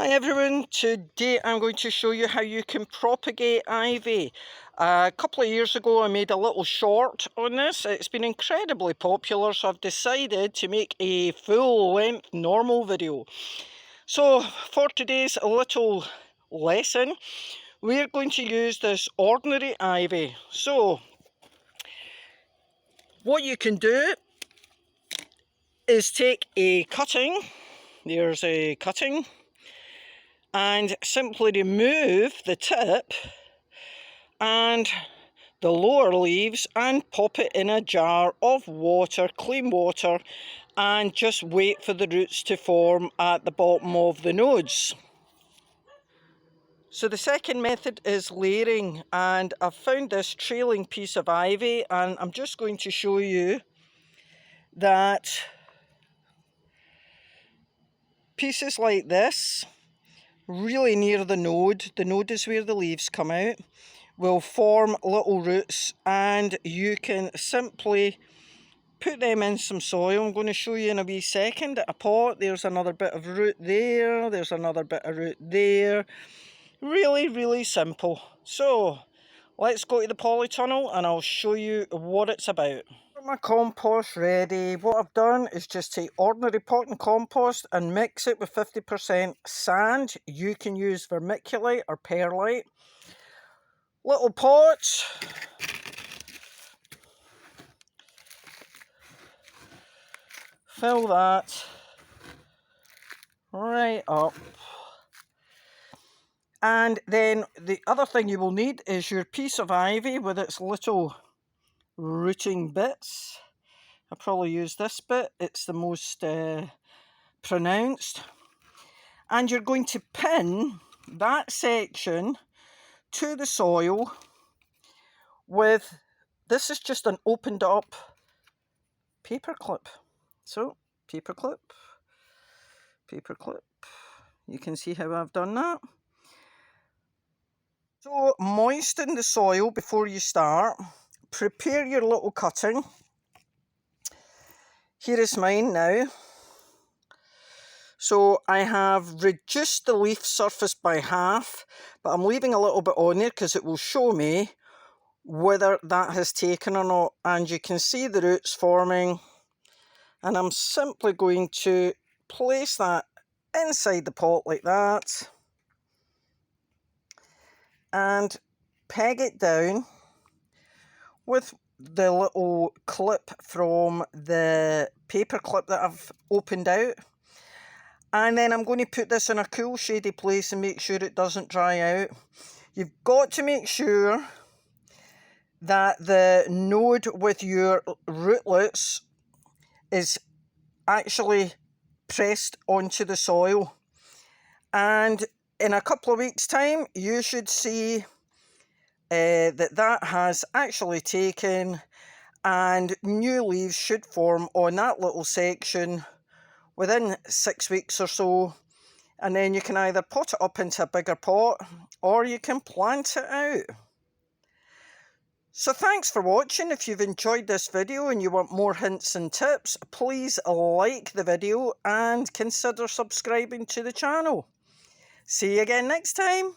Hi everyone, today I'm going to show you how you can propagate ivy. A couple of years ago I made a little short on this. It's been incredibly popular, so I've decided to make a full-length normal video. So for today's little lesson, we're going to use this ordinary ivy. So what you can do is take a cutting, there's a cutting, and simply remove the tip and the lower leaves and pop it in a jar of water, clean water, and just wait for the roots to form at the bottom of the nodes. So the second method is layering, and I've found this trailing piece of ivy, and I'm just going to show you that pieces like this, really near the node is where the leaves come out, will form little roots, and you can simply put them in some soil. I'm going to show you in a wee second. A pot, there's another bit of root there, there's another bit of root there. Really simple. So let's go to the polytunnel and I'll show you what it's about. My compost ready. What I've done is just take ordinary potting compost and mix it with 50% sand. You can use vermiculite or perlite. Little pots. Fill that right up. And then the other thing you will need is your piece of ivy with its little rooting bits. I'll probably use this bit, it's the most pronounced. And you're going to pin that section to the soil with, this is just an opened up paper clip. So, paper clip, you can see how I've done that. So moisten the soil before you start. Prepare your little cutting. Here is mine now. So I have reduced the leaf surface by half, but I'm leaving a little bit on there because it will show me whether that has taken or not. And you can see the roots forming. And I'm simply going to place that inside the pot like that. And peg it down with the little clip from the paper clip that I've opened out. And then I'm going to put this in a cool shady place and make sure it doesn't dry out. You've got to make sure that the node with your rootlets is actually pressed onto the soil. And in a couple of weeks' time, you should see that has actually taken, and new leaves should form on that little section within 6 weeks or so. And then you can either pot it up into a bigger pot or you can plant it out. So thanks for watching. If you've enjoyed this video and you want more hints and tips, please like the video and consider subscribing to the channel. See you again next time.